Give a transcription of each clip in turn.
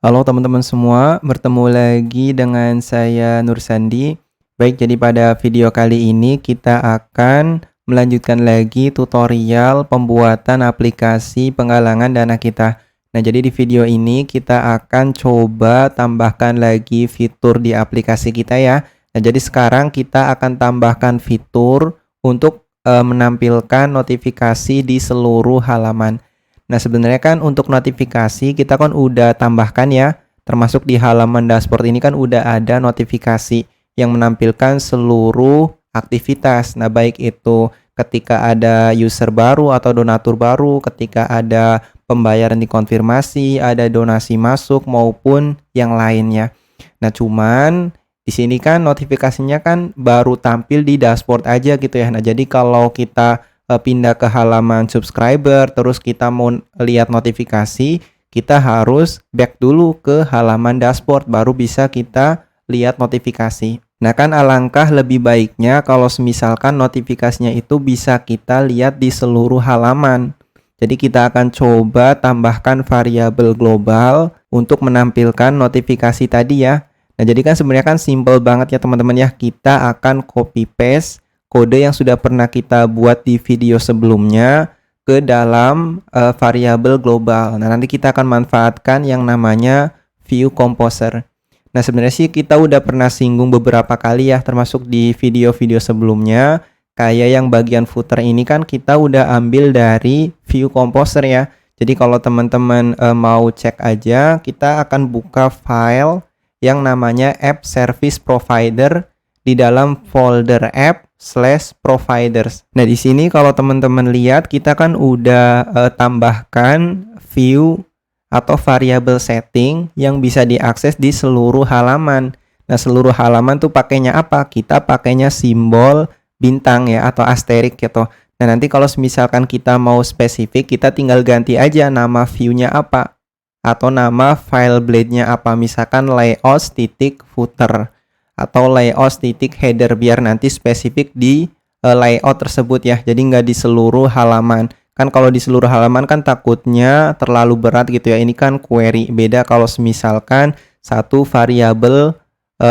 Halo teman-teman semua, bertemu lagi dengan saya Nur Sandi. Baik, jadi pada video kali ini kita akan melanjutkan lagi tutorial pembuatan aplikasi penggalangan dana kita. Nah, jadi di video ini kita akan coba tambahkan lagi fitur di aplikasi kita ya. Nah, jadi sekarang kita akan tambahkan fitur untuk menampilkan notifikasi di seluruh halaman. Nah, sebenarnya kan untuk notifikasi kita kan udah tambahkan ya, termasuk di halaman dashboard ini kan udah ada notifikasi yang menampilkan seluruh aktivitas. Nah, baik itu ketika ada user baru atau donatur baru, ketika ada pembayaran dikonfirmasi, ada donasi masuk maupun yang lainnya. Nah, cuman di sini kan notifikasinya kan baru tampil di dashboard aja gitu ya. Nah, jadi kalau kita pindah ke halaman subscriber, terus kita mau lihat notifikasi, kita harus back dulu ke halaman dashboard, baru bisa kita lihat notifikasi. Nah, kan alangkah lebih baiknya kalau misalkan notifikasinya itu bisa kita lihat di seluruh halaman. Jadi kita akan coba tambahkan variabel global untuk menampilkan notifikasi tadi ya. Nah, jadi kan sebenarnya kan simple banget ya teman-teman ya. Kita akan copy paste kode yang sudah pernah kita buat di video sebelumnya ke dalam variabel global. Nah, nanti kita akan manfaatkan yang namanya view composer. Nah, sebenarnya sih kita udah pernah singgung beberapa kali ya, termasuk di video-video sebelumnya. Kayak yang bagian footer ini kan kita udah ambil dari view composer ya. Jadi kalau teman-teman mau cek aja, kita akan buka file yang namanya app service provider di dalam folder app/providers. Nah, di sini kalau teman-teman lihat kita kan udah tambahkan view atau variabel setting yang bisa diakses di seluruh halaman. Nah, seluruh halaman tuh pakainya apa? Kita pakainya simbol bintang ya atau asterik gitu. Nah, nanti kalau misalkan kita mau spesifik, kita tinggal ganti aja nama view-nya apa atau nama file blade-nya apa. Misalkan layout.footer atau layout.header biar nanti spesifik di layout tersebut ya. Jadi nggak di seluruh halaman. Kan kalau di seluruh halaman kan takutnya terlalu berat gitu ya. Ini kan query. Beda kalau misalkan satu variabel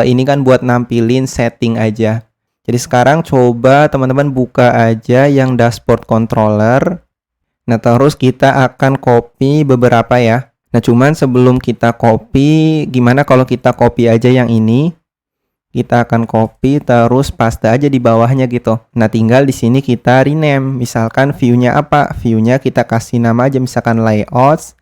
ini kan buat nampilin setting aja. Jadi sekarang coba teman-teman buka aja yang dashboard controller. Nah, terus kita akan copy beberapa ya. Nah, cuman sebelum kita copy, gimana kalau kita copy aja yang ini? Kita akan copy terus paste aja di bawahnya gitu. Nah, tinggal di sini kita rename. Misalkan view-nya apa? View-nya kita kasih nama aja misalkan layouts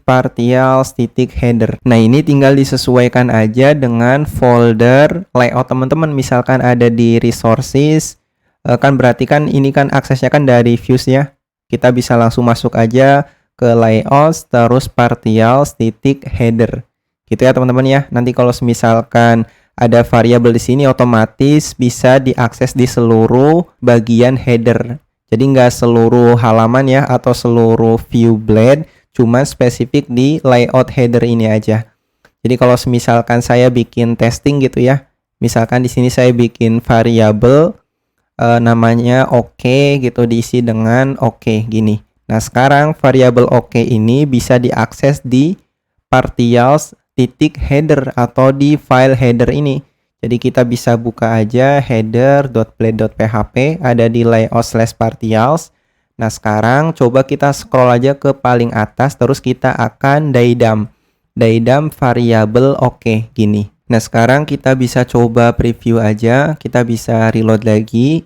partials header. Nah, ini tinggal disesuaikan aja dengan folder layout teman-teman. Misalkan ada di resources, kan berarti kan ini kan aksesnya kan dari views ya. Kita bisa langsung masuk aja ke layouts terus partials header. Gitu ya teman-teman ya. Nanti kalau misalkan ada variabel di sini otomatis bisa diakses di seluruh bagian header. Jadi nggak seluruh halaman ya atau seluruh view blade, cuma spesifik di layout header ini aja. Jadi kalau misalkan saya bikin testing gitu ya, misalkan di sini saya bikin variabel namanya oke gitu, diisi dengan oke gini. Nah, sekarang variabel oke ini bisa diakses di partials header atau di file header ini. Jadi kita bisa buka aja header.play.php ada di layout/partials. Nah, sekarang coba kita scroll aja ke paling atas, terus kita akan daidam variabel oke gini. Nah, sekarang kita bisa coba preview aja, kita bisa reload lagi.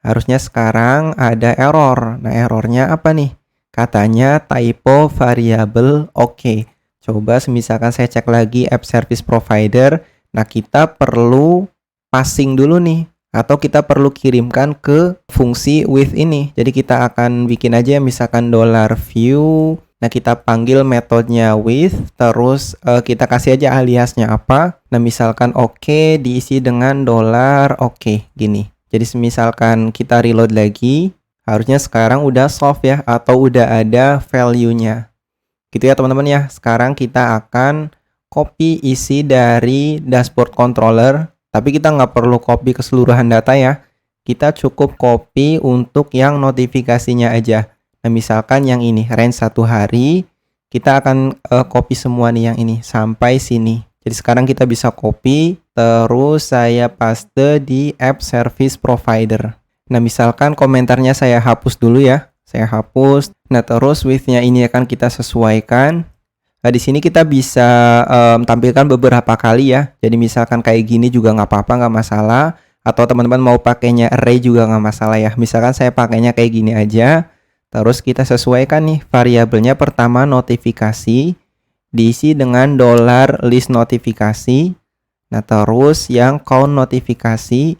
Harusnya sekarang ada error. Nah, errornya apa nih? Katanya typo variabel oke. Coba misalkan saya cek lagi app service provider. Nah, kita perlu passing dulu nih, atau kita perlu kirimkan ke fungsi with ini. Jadi kita akan bikin aja misalkan $view. Nah, kita panggil metodenya with, terus kita kasih aja aliasnya apa. Nah, misalkan oke diisi dengan $oke gini. Jadi misalkan kita reload lagi, harusnya sekarang udah solve ya, atau udah ada value-nya. Gitu ya teman-teman ya. Sekarang kita akan copy isi dari dashboard controller. Tapi kita nggak perlu copy keseluruhan data ya. Kita cukup copy untuk yang notifikasinya aja. Nah, misalkan yang ini range 1 hari, kita akan copy semua nih yang ini sampai sini. Jadi sekarang kita bisa copy, terus saya paste di app service provider. Nah, misalkan komentarnya saya hapus dulu ya. Saya hapus. Nah, terus width-nya ini akan kita sesuaikan. Nah, di sini kita bisa tampilkan beberapa kali ya. Jadi misalkan kayak gini juga nggak apa-apa, nggak masalah. Atau teman-teman mau pakainya array juga nggak masalah ya. Misalkan saya pakainya kayak gini aja. Terus kita sesuaikan nih variabelnya. Pertama notifikasi, diisi dengan $list notifikasi. Nah, terus yang count notifikasi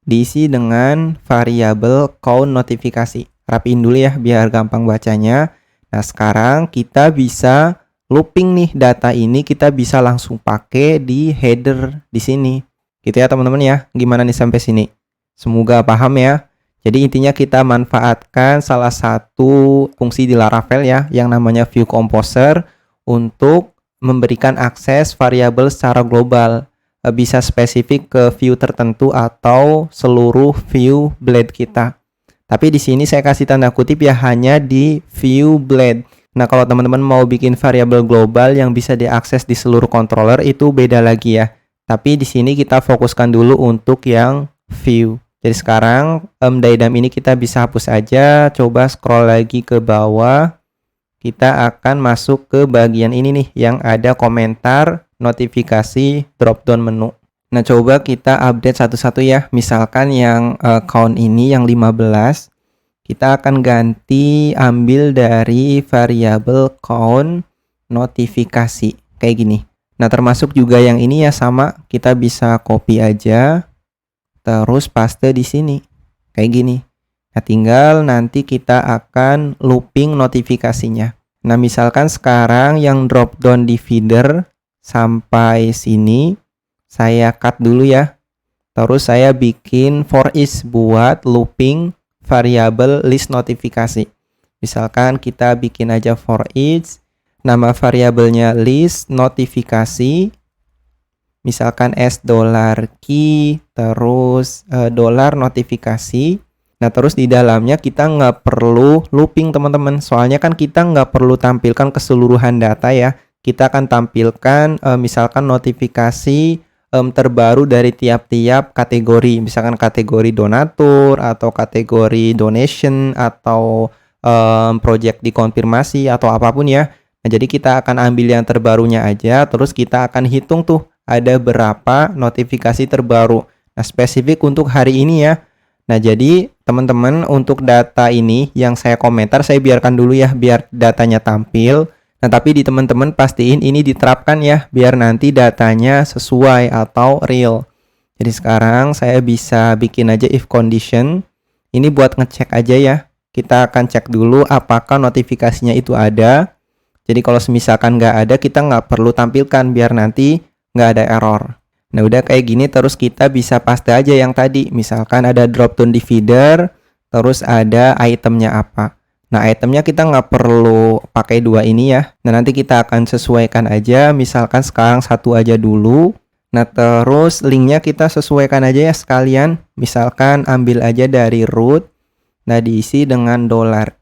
diisi dengan variabel count notifikasi. Rapiin dulu ya biar gampang bacanya. Nah, sekarang kita bisa looping nih data ini, kita bisa langsung pakai di header di sini. Gitu ya teman-teman ya. Gimana nih sampai sini? Semoga paham ya. Jadi intinya kita manfaatkan salah satu fungsi di Laravel ya yang namanya View Composer untuk memberikan akses variabel secara global. Bisa spesifik ke view tertentu atau seluruh view blade kita. Tapi di sini saya kasih tanda kutip ya, hanya di view blade. Nah, kalau teman-teman mau bikin variabel global yang bisa diakses di seluruh controller itu beda lagi ya. Tapi di sini kita fokuskan dulu untuk yang view. Jadi sekarang diagram ini kita bisa hapus aja. Coba scroll lagi ke bawah. Kita akan masuk ke bagian ini nih yang ada komentar, notifikasi, drop down menu. Nah, coba kita update satu-satu ya. Misalkan yang count ini yang 15, kita akan ganti ambil dari variabel count notifikasi kayak gini. Nah, termasuk juga yang ini ya sama, kita bisa copy aja terus paste di sini kayak gini. Nah, tinggal nanti kita akan looping notifikasinya. Nah, misalkan sekarang yang drop down di feeder sampai sini, saya cut dulu ya. Terus saya bikin for each buat looping variabel list notifikasi. Misalkan kita bikin aja for each, nama variabelnya list notifikasi. Misalkan $key, terus dollar notifikasi. Nah, terus di dalamnya kita nggak perlu looping teman-teman. Soalnya kan kita nggak perlu tampilkan keseluruhan data ya. Kita akan tampilkan misalkan notifikasi terbaru dari tiap-tiap kategori. Misalkan kategori donatur atau kategori donation atau project dikonfirmasi atau apapun ya. Nah, jadi kita akan ambil yang terbarunya aja. Terus kita akan hitung tuh ada berapa notifikasi terbaru. Nah, spesifik untuk hari ini ya. Nah, jadi teman-teman untuk data ini yang saya komentar saya biarkan dulu ya biar datanya tampil. Nah, tapi di teman-teman pastiin ini diterapkan ya biar nanti datanya sesuai atau real. Jadi sekarang saya bisa bikin aja if condition. Ini buat ngecek aja ya. Kita akan cek dulu apakah notifikasinya itu ada. Jadi kalau misalkan nggak ada, kita nggak perlu tampilkan biar nanti nggak ada error. Nah, udah kayak gini terus kita bisa paste aja yang tadi. Misalkan ada drop down di feeder, terus ada itemnya apa. Nah, itemnya kita nggak perlu pakai dua ini ya. Nah, nanti kita akan sesuaikan aja. Misalkan sekarang satu aja dulu. Nah, terus linknya kita sesuaikan aja ya sekalian. Misalkan ambil aja dari root. Nah, diisi dengan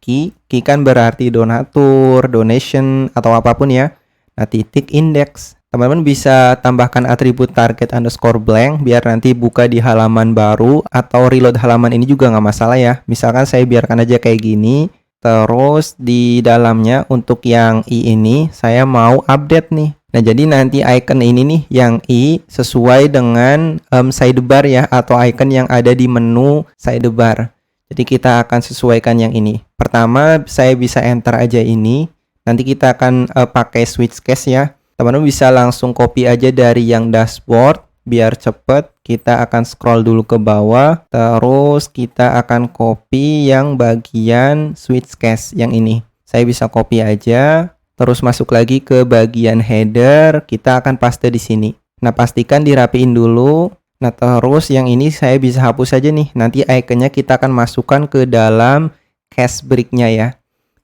$key. Key kan berarti donatur, donation, atau apapun ya. Nah, titik index. Teman-teman bisa tambahkan atribut target underscore blank biar nanti buka di halaman baru atau reload halaman ini juga nggak masalah ya. Misalkan saya biarkan aja kayak gini. Terus di dalamnya untuk yang i ini saya mau update nih. Nah, jadi nanti icon ini nih yang i sesuai dengan sidebar ya atau icon yang ada di menu sidebar. Jadi kita akan sesuaikan yang ini. Pertama saya bisa enter aja ini. Nanti kita akan pakai switch case ya. Teman-teman bisa langsung copy aja dari yang dashboard biar cepet. Kita akan scroll dulu ke bawah, terus kita akan copy yang bagian switch case yang ini. Saya bisa copy aja, terus masuk lagi ke bagian header, kita akan paste di sini. Nah, pastikan dirapiin dulu. Nah, terus yang ini saya bisa hapus aja nih. Nanti iconnya kita akan masukkan ke dalam cache brick-nya ya.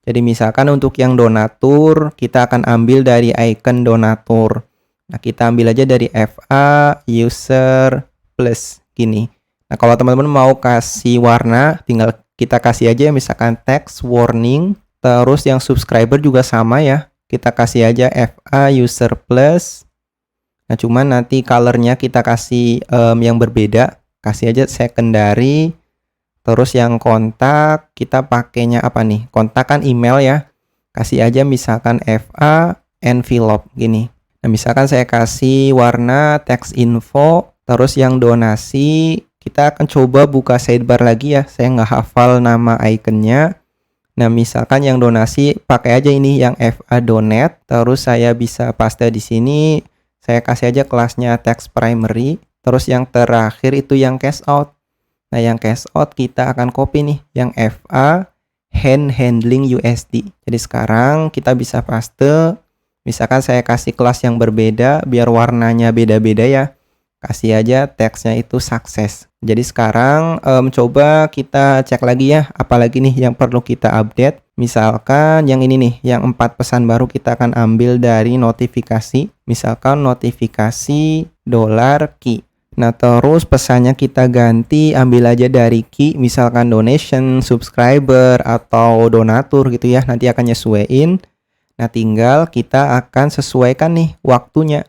Jadi misalkan untuk yang donatur, kita akan ambil dari icon donatur. Nah, kita ambil aja dari FA, user, plus, gini. Nah, kalau teman-teman mau kasih warna, tinggal kita kasih aja misalkan text, warning, terus yang subscriber juga sama ya. Kita kasih aja FA user plus. Nah, cuman nanti colornya kita kasih yang berbeda. Kasih aja secondary. Terus yang kontak kita pakainya apa nih? Kontak kan email ya. Kasih aja misalkan FA envelope gini. Nah, misalkan saya kasih warna text info. Terus yang donasi kita akan coba buka sidebar lagi ya. Saya nggak hafal nama ikonnya. Nah, misalkan yang donasi pakai aja ini yang FA donate. Terus saya bisa paste di sini. Saya kasih aja kelasnya text primary. Terus yang terakhir itu yang cash out. Nah, yang cash out kita akan copy nih yang FA handling USD. Jadi sekarang kita bisa paste. Misalkan saya kasih kelas yang berbeda biar warnanya beda-beda ya. Kasih aja teksnya itu sukses. Jadi sekarang coba kita cek lagi ya, apalagi nih yang perlu kita update. Misalkan yang ini nih, yang 4 pesan baru kita akan ambil dari notifikasi. Misalkan notifikasi $key. Nah, terus pesannya kita ganti, ambil aja dari key, misalkan donation, subscriber, atau donatur gitu ya. Nanti akan nyesuaiin. Nah, tinggal kita akan sesuaikan nih waktunya.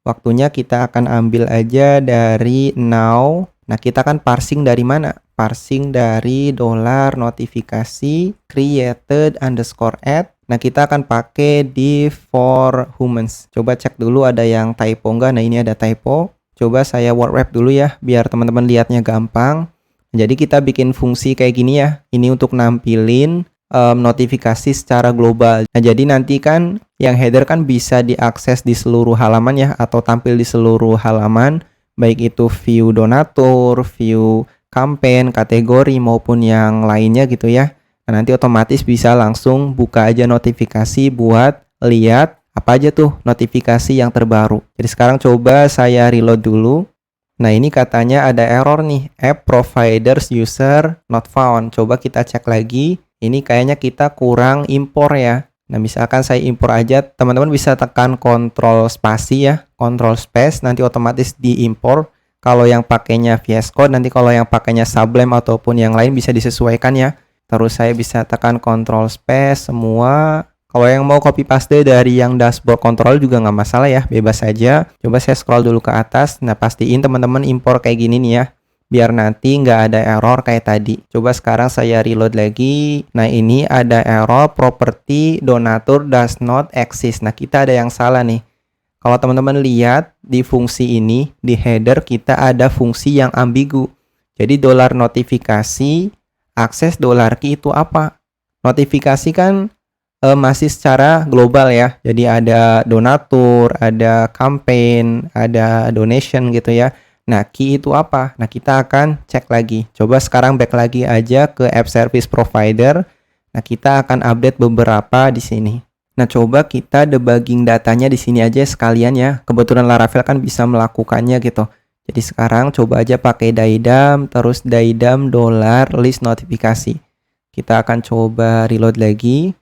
Waktunya kita akan ambil aja dari now. Nah, kita akan parsing dari mana? Parsing dari $notifikasi created _ Nah, kita akan pakai di for humans. Coba cek dulu ada yang typo enggak. Nah, ini ada typo. Coba saya word wrap dulu ya, biar teman-teman lihatnya gampang. Jadi kita bikin fungsi kayak gini ya. Ini untuk nampilin notifikasi secara global. Nah, jadi nanti kan yang header kan bisa diakses di seluruh halaman ya, atau tampil di seluruh halaman, baik itu view donatur, view campaign, kategori maupun yang lainnya gitu ya. Nah, nanti otomatis bisa langsung buka aja notifikasi buat lihat apa aja tuh notifikasi yang terbaru. Jadi sekarang coba saya reload dulu. Nah, ini katanya ada error nih, app providers user not found. Coba kita cek lagi. Ini kayaknya kita kurang impor ya. Nah, misalkan saya impor aja, teman-teman bisa tekan kontrol spasi ya, kontrol space, nanti otomatis diimpor. Kalau yang pakainya VS Code, nanti kalau yang pakainya Sublime ataupun yang lain bisa disesuaikan ya. Terus saya bisa tekan kontrol space semua. Kalau yang mau copy paste dari yang dashboard control juga nggak masalah ya, bebas saja. Coba saya scroll dulu ke atas. Nah, pastiin teman-teman impor kayak gini nih ya, biar nanti nggak ada error kayak tadi. Coba sekarang saya reload lagi. Nah, ini ada error property donatur does not exist. Nah, kita ada yang salah nih. Kalau teman-teman lihat di fungsi ini, di header kita ada fungsi yang ambigu. Jadi $notifikasi akses $key itu apa? Notifikasi kan masih secara global ya. Jadi ada donatur, ada campaign, ada donation gitu ya. Nah, key itu apa? Nah, kita akan cek lagi. Coba sekarang back lagi aja ke app service provider. Nah, kita akan update beberapa di sini. Nah, coba kita debugging datanya di sini aja sekalian ya. Kebetulan Laravel kan bisa melakukannya gitu. Jadi sekarang coba aja pakai daidam, terus daidam $list notifikasi. Kita akan coba reload lagi.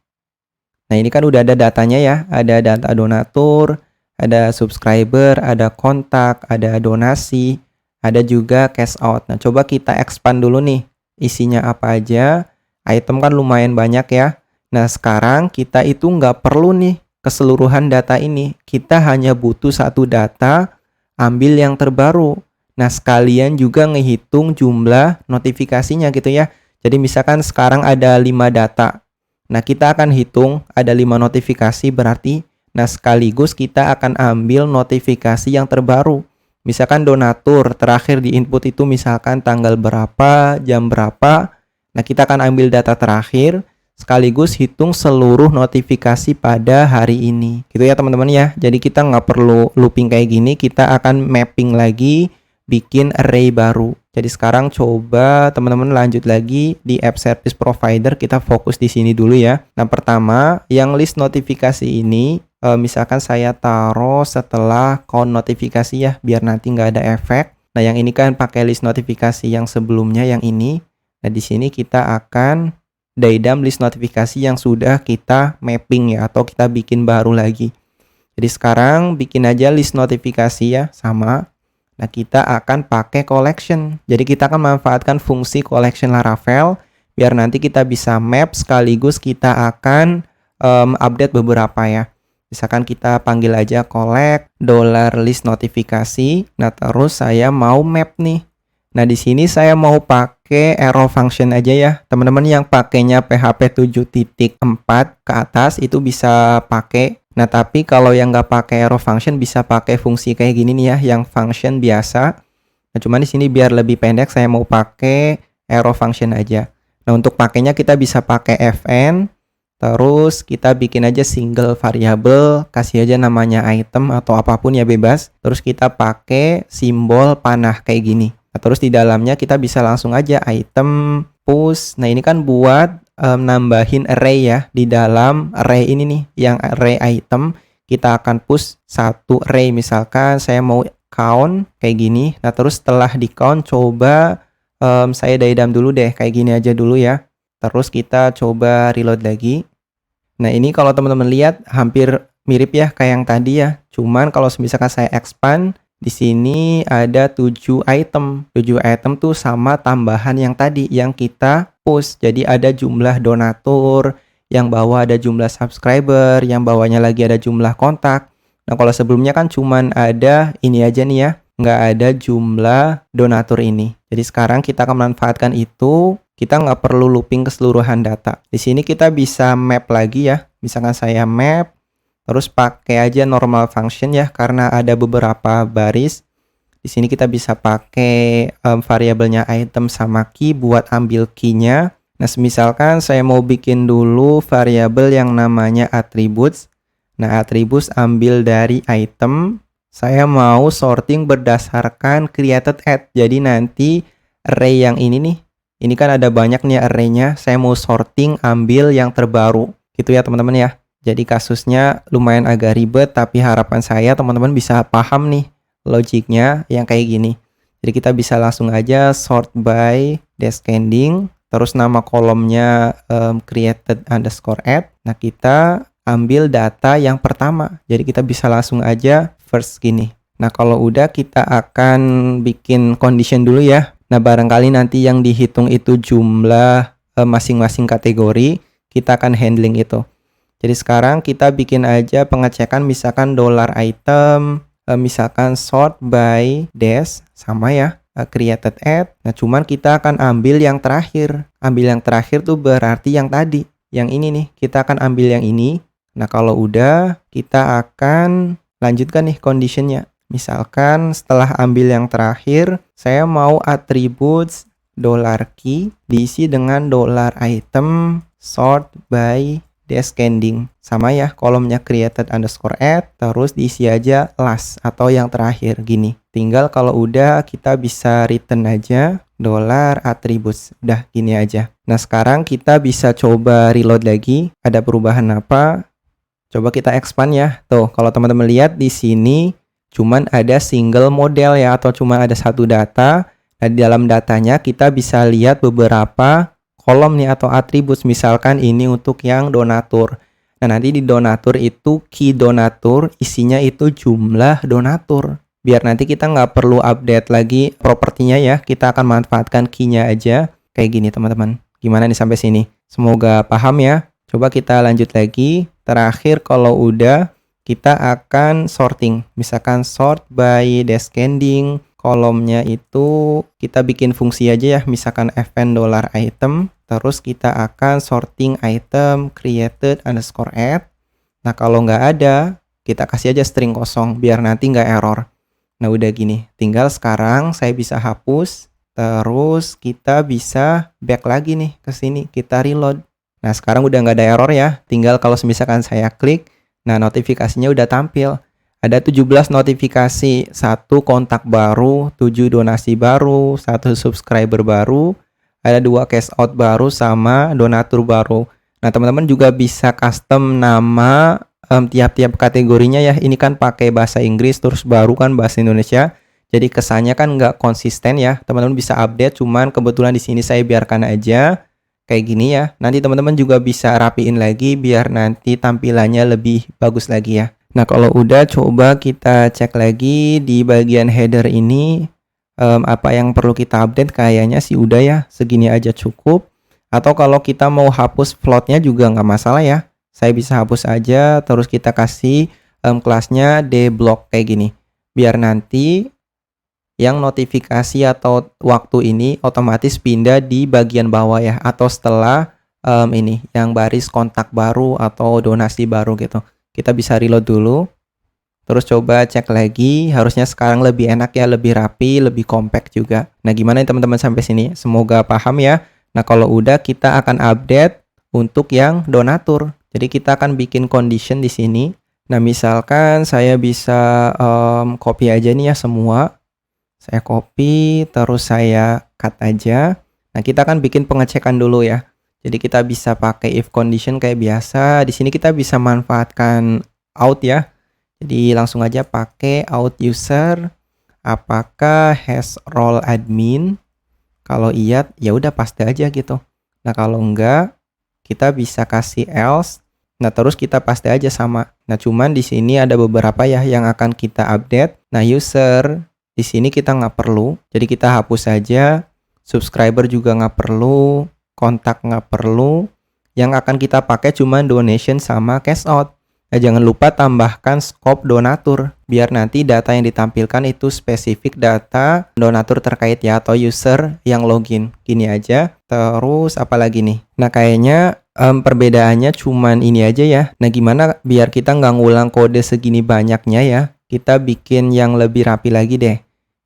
Nah, ini kan udah ada datanya ya. Ada data donatur, ada subscriber, ada kontak, ada donasi, ada juga cash out. Nah, coba kita expand dulu nih. Isinya apa aja. Item kan lumayan banyak ya. Nah, sekarang kita itu nggak perlu nih keseluruhan data ini. Kita hanya butuh satu data, ambil yang terbaru. Nah, sekalian juga ngehitung jumlah notifikasinya gitu ya. Jadi misalkan sekarang ada 5 data. Nah, kita akan hitung ada 5 notifikasi berarti. Nah, sekaligus kita akan ambil notifikasi yang terbaru. Misalkan donatur, terakhir di input itu misalkan tanggal berapa, jam berapa. Nah, kita akan ambil data terakhir, sekaligus hitung seluruh notifikasi pada hari ini. Gitu ya teman-teman ya. Jadi kita nggak perlu looping kayak gini, kita akan mapping lagi, bikin array baru. Jadi sekarang coba teman-teman lanjut lagi di app service provider, kita fokus di sini dulu ya. Nah, pertama, yang list notifikasi ini, misalkan saya taruh setelah count notifikasi ya, biar nanti nggak ada efek. Nah, yang ini kan pakai list notifikasi yang sebelumnya, yang ini. Nah, di sini kita akan daidam list notifikasi yang sudah kita mapping ya, atau kita bikin baru lagi. Jadi sekarang bikin aja list notifikasi ya, sama. Nah, kita akan pakai collection. Jadi kita akan manfaatkan fungsi collection Laravel biar nanti kita bisa map sekaligus kita akan update beberapa ya. Misalkan kita panggil aja collect $list notifikasi. Nah, terus saya mau map nih. Nah, di sini saya mau pakai arrow function aja ya. Teman-teman yang pakainya PHP 7.4 ke atas itu bisa pakai. Nah, tapi kalau yang nggak pakai arrow function bisa pakai fungsi kayak gini nih ya, yang function biasa. Nah, cuman di sini biar lebih pendek saya mau pakai arrow function aja. Nah, untuk pakainya kita bisa pakai fn. Terus kita bikin aja single variable, kasih aja namanya item atau apapun ya, bebas. Terus kita pakai simbol panah kayak gini. Nah, terus di dalamnya kita bisa langsung aja item push. Nah, ini kan buat nambahin array ya. Di dalam array ini nih, yang array item, kita akan push satu array. Misalkan saya mau count kayak gini. Nah, terus setelah di count coba saya diedam dulu deh, kayak gini aja dulu ya. Terus kita coba reload lagi. Nah, ini kalau teman-teman lihat hampir mirip ya kayak yang tadi ya. Cuman kalau misalkan saya expand, di sini ada 7 item. 7 item tuh sama tambahan yang tadi yang kita push. Jadi ada jumlah donatur, yang bawah ada jumlah subscriber, yang bawahnya lagi ada jumlah kontak. Nah, kalau sebelumnya kan cuman ada ini aja nih ya, nggak ada jumlah donatur ini. Jadi sekarang kita akan memanfaatkan itu. Kita nggak perlu looping keseluruhan data. Di sini kita bisa map lagi ya. Misalkan saya map, terus pakai aja normal function ya, karena ada beberapa baris. Di sini kita bisa pakai variabelnya item sama key buat ambil key-nya. Nah, misalkan saya mau bikin dulu variabel yang namanya attributes. Nah, attributes ambil dari item. Saya mau sorting berdasarkan created at. Jadi nanti array yang ini nih, ini kan ada banyak nih array-nya. Saya mau sorting ambil yang terbaru. Gitu ya teman-teman ya. Jadi kasusnya lumayan agak ribet, tapi harapan saya teman-teman bisa paham nih logiknya yang kayak gini. Jadi kita bisa langsung aja sort by descending. Terus nama kolomnya created underscore add. Nah, kita ambil data yang pertama. Jadi kita bisa langsung aja first gini. Nah, kalau udah kita akan bikin condition dulu ya. Nah, barangkali nanti yang dihitung itu jumlah masing-masing kategori, kita akan handling itu. Jadi sekarang kita bikin aja pengecekan, misalkan $item, misalkan sort by dash, sama ya, created at. Nah, cuman kita akan ambil yang terakhir. Ambil yang terakhir tuh berarti yang tadi, yang ini nih, kita akan ambil yang ini. Nah, kalau udah, kita akan lanjutkan nih conditionnya. Misalkan setelah ambil yang terakhir, saya mau attributes $key diisi dengan $item sort by descending. Sama ya, kolomnya created underscore add, terus diisi aja last atau yang terakhir gini. Tinggal kalau udah kita bisa return aja $attributes. Udah gini aja. Nah, sekarang kita bisa coba reload lagi. Ada perubahan apa? Coba kita expand ya. Tuh, kalau teman-teman lihat di sini cuman ada single model ya, atau cuman ada satu data. Nah, di dalam datanya kita bisa lihat beberapa kolom nih atau atribut. Misalkan ini untuk yang donatur. Nah, nanti di donatur itu key donatur, isinya itu jumlah donatur. Biar nanti kita nggak perlu update lagi propertinya ya, kita akan manfaatkan key-nya aja. Kayak gini teman-teman. Gimana nih sampai sini? Semoga paham ya. Coba kita lanjut lagi. Terakhir kalau udah, kita akan sorting. Misalkan sort by descending, kolomnya itu kita bikin fungsi aja ya, misalkan fn $item, terus kita akan sorting item created underscore add. Nah, kalau nggak ada, kita kasih aja string kosong biar nanti nggak error. Nah, udah gini. Tinggal sekarang saya bisa hapus, terus kita bisa back lagi nih ke sini, kita reload. Nah, sekarang udah nggak ada error ya. Tinggal kalau misalkan saya klik, nah, notifikasinya udah tampil. Ada 17 notifikasi, 1 kontak baru, 7 donasi baru, 1 subscriber baru, ada 2 cash out baru, sama donatur baru. Nah, teman-teman juga bisa custom nama tiap-tiap kategorinya ya. Ini kan pakai bahasa Inggris, terus baru kan bahasa Indonesia. Jadi kesannya kan nggak konsisten ya. Teman-teman bisa update, cuman kebetulan di sini saya biarkan aja kayak gini ya. Nanti teman-teman juga bisa rapiin lagi biar nanti tampilannya lebih bagus lagi ya. Nah, kalau udah coba kita cek lagi di bagian header ini apa yang perlu kita update. Kayaknya sih udah ya, segini aja cukup. Atau kalau kita mau hapus floatnya juga nggak masalah ya. Saya bisa hapus aja, terus kita kasih kelasnya dblock kayak gini. Biar nanti yang notifikasi atau waktu ini otomatis pindah di bagian bawah ya, atau setelah ini yang baris kontak baru atau donasi baru gitu. Kita bisa reload dulu. Terus coba cek lagi, harusnya sekarang lebih enak ya, lebih rapi, lebih compact juga. Nah, gimana ya teman-teman sampai sini? Semoga paham ya. Nah, kalau udah kita akan update untuk yang donatur. Jadi kita akan bikin condition di sini. Nah, misalkan saya bisa copy aja nih ya semua. Saya copy, terus saya cut aja. Nah, kita akan bikin pengecekan dulu ya. Jadi kita bisa pakai if condition kayak biasa. Di sini kita bisa manfaatkan out ya. Jadi langsung aja pakai out user, apakah has role admin? Kalau iya, ya udah paste aja gitu. Nah, kalau enggak, kita bisa kasih else. Nah, terus kita paste aja sama. Nah, cuman di sini ada beberapa ya yang akan kita update. Nah, user di sini kita nggak perlu. Jadi kita hapus saja. Subscriber juga nggak perlu, kontak nggak perlu. Yang akan kita pakai cuman donation sama cash out. Nah, jangan lupa tambahkan scope donatur biar nanti data yang ditampilkan itu spesifik data donatur terkait ya, atau user yang login. Gini aja. Terus apa lagi nih? Nah, kayaknya perbedaannya cuman ini aja ya. Nah, gimana biar kita nggak ngulang kode segini banyaknya ya? Kita bikin yang lebih rapi lagi deh.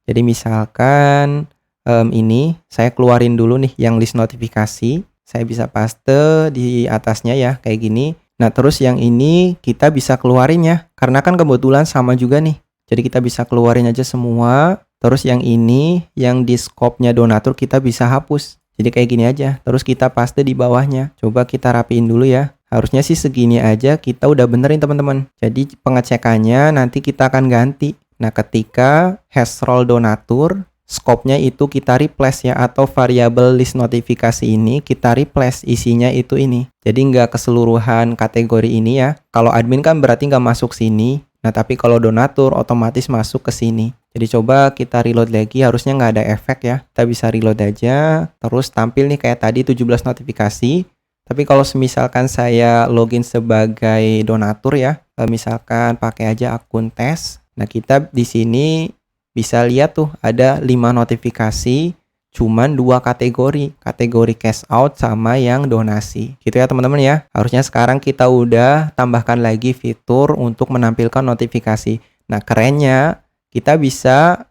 Jadi misalkan ini saya keluarin dulu nih yang list notifikasi. Saya bisa paste di atasnya ya kayak gini. Nah, terus yang ini kita bisa keluarin ya, karena kan kebetulan sama juga nih. Jadi kita bisa keluarin aja semua. Terus yang ini, yang di scope-nya donatur kita bisa hapus. Jadi kayak gini aja. Terus kita paste di bawahnya. Coba kita rapiin dulu ya. Harusnya sih segini aja kita udah benerin teman-teman. Jadi pengecekannya nanti kita akan ganti. Nah, ketika has role donatur, scope-nya itu kita replace ya, atau variabel list notifikasi ini kita replace isinya itu ini. Jadi nggak keseluruhan kategori ini ya. Kalau admin kan berarti nggak masuk sini. Nah, tapi kalau donatur otomatis masuk ke sini. Jadi coba kita reload lagi, harusnya nggak ada efek ya. Kita bisa reload aja, terus tampil nih kayak tadi 17 notifikasi. Tapi kalau misalkan saya login sebagai donatur ya, misalkan pakai aja akun tes. Nah, kita di sini bisa lihat tuh ada 5 notifikasi, cuman 2 kategori cash out sama yang donasi. Gitu ya teman-teman ya. Harusnya sekarang kita udah tambahkan lagi fitur untuk menampilkan notifikasi. Nah, kerennya kita bisa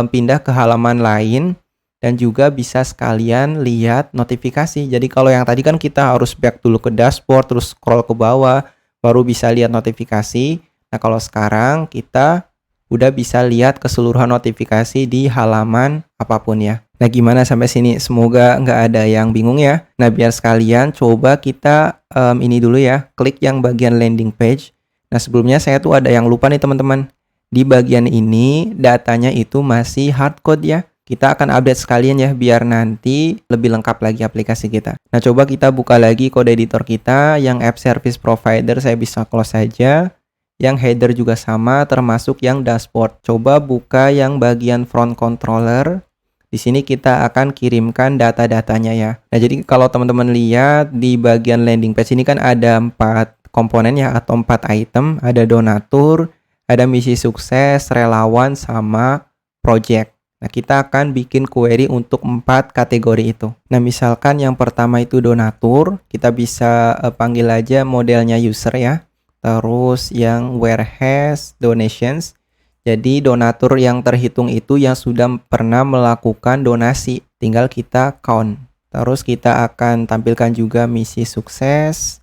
pindah ke halaman lain dan juga bisa sekalian lihat notifikasi. Jadi kalau yang tadi kan kita harus back dulu ke dashboard, terus scroll ke bawah, baru bisa lihat notifikasi. Nah, kalau sekarang kita udah bisa lihat keseluruhan notifikasi di halaman apapun ya. Nah, gimana sampai sini? Semoga nggak ada yang bingung ya. Nah, biar sekalian coba kita ini dulu ya, klik yang bagian landing page. Nah, sebelumnya saya tuh ada yang lupa nih teman-teman. Di bagian ini datanya itu masih hardcode ya. Kita akan update sekalian ya, biar nanti lebih lengkap lagi aplikasi kita. Nah, coba kita buka lagi kode editor kita, yang app service provider saya bisa close saja. Yang header juga sama, termasuk yang dashboard. Coba buka yang bagian front controller. Di sini kita akan kirimkan data-datanya ya. Nah, jadi kalau teman-teman lihat di bagian landing page ini kan ada 4 komponen ya, atau 4 item. Ada donatur, ada misi sukses, relawan, sama project. Nah, kita akan bikin query untuk 4 kategori itu. Nah, misalkan yang pertama itu donatur, kita bisa panggil aja modelnya user ya. Terus yang where has donations, jadi donatur yang terhitung itu yang sudah pernah melakukan donasi, tinggal kita count. Terus kita akan tampilkan juga misi sukses.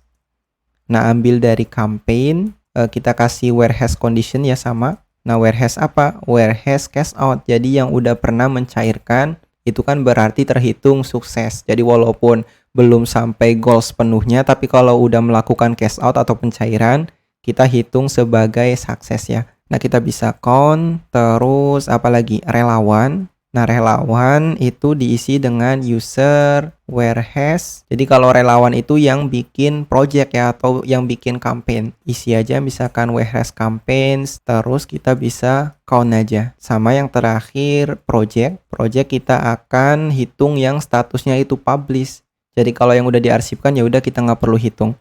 Nah, ambil dari campaign, kita kasih where has condition ya sama. Nah, where has apa? Where has cash out. Jadi yang udah pernah mencairkan itu kan berarti terhitung sukses. Jadi walaupun belum sampai goals penuhnya, tapi kalau udah melakukan cash out atau pencairan, kita hitung sebagai sukses ya. Nah, kita bisa count, terus apa lagi? Relawan. Nah, relawan itu diisi dengan user, where has. Jadi kalau relawan itu yang bikin project ya, atau yang bikin campaign. Isi aja misalkan where has campaigns, terus kita bisa count aja. Sama yang terakhir project. Project kita akan hitung yang statusnya itu publish. Jadi kalau yang udah diarsipkan ya udah kita nggak perlu hitung.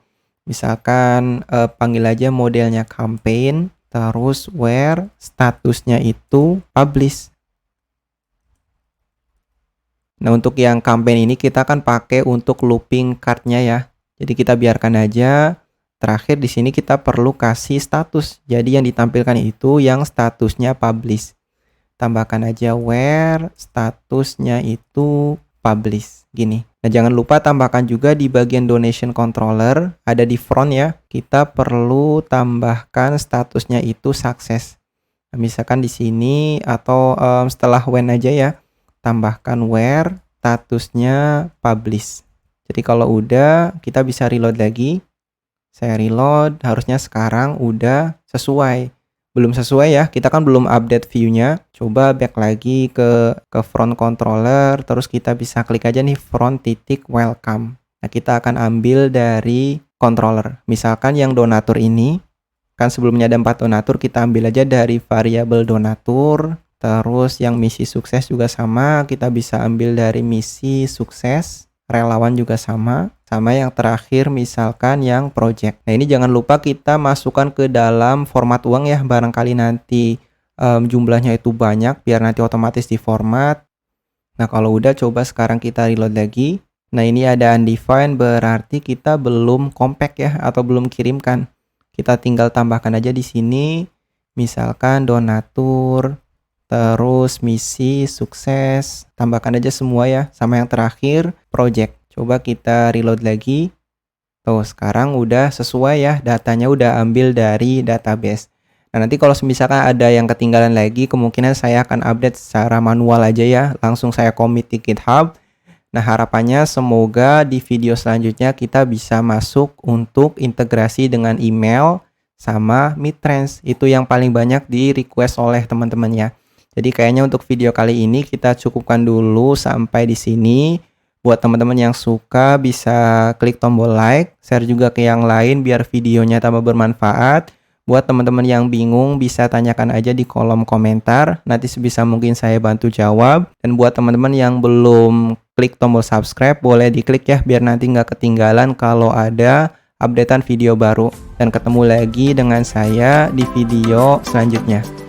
Misalkan panggil aja modelnya campaign, terus where statusnya itu publish. Nah, untuk yang campaign ini kita akan pakai untuk looping card-nya ya. Jadi kita biarkan aja. Terakhir di sini kita perlu kasih status. Jadi yang ditampilkan itu yang statusnya publish. Tambahkan aja where statusnya itu publish. Gini. Nah, jangan lupa tambahkan juga di bagian donation controller, ada di front ya. Kita perlu tambahkan statusnya itu sukses. Nah, misalkan di sini atau setelah when aja ya. Tambahkan where statusnya publish. Jadi kalau udah, kita bisa reload lagi. Saya reload, harusnya sekarang udah sesuai. Belum sesuai ya, kita kan belum update view-nya. Coba back lagi ke front controller, terus kita bisa klik aja nih front titik welcome. Nah, kita akan ambil dari controller. Misalkan yang donatur ini, kan sebelumnya ada 4 donatur, kita ambil aja dari variabel donatur. Terus yang misi sukses juga sama, kita bisa ambil dari misi sukses. Relawan juga sama yang terakhir misalkan yang project. Nah, ini jangan lupa kita masukkan ke dalam format uang ya, barangkali nanti jumlahnya itu banyak, biar nanti otomatis di format. Nah, kalau udah coba sekarang kita reload lagi. Nah, ini ada undefined, berarti kita belum compact ya, atau belum kirimkan. Kita tinggal tambahkan aja di sini, misalkan donatur, terus misi sukses, tambahkan aja semua ya, sama yang terakhir project. Coba kita reload lagi. Tuh, sekarang udah sesuai ya, datanya udah ambil dari database. Nah, nanti kalau misalkan ada yang ketinggalan lagi, kemungkinan saya akan update secara manual aja ya, langsung saya commit di GitHub. Nah, harapannya semoga di video selanjutnya kita bisa masuk untuk integrasi dengan email sama Midrange. Itu yang paling banyak di request oleh teman-teman ya. Jadi kayaknya untuk video kali ini kita cukupkan dulu sampai di sini. Buat teman-teman yang suka bisa klik tombol like, share juga ke yang lain biar videonya tambah bermanfaat. Buat teman-teman yang bingung bisa tanyakan aja di kolom komentar. Nanti sebisa mungkin saya bantu jawab. Dan buat teman-teman yang belum klik tombol subscribe, boleh diklik ya biar nanti nggak ketinggalan kalau ada updatean video baru. Dan ketemu lagi dengan saya di video selanjutnya.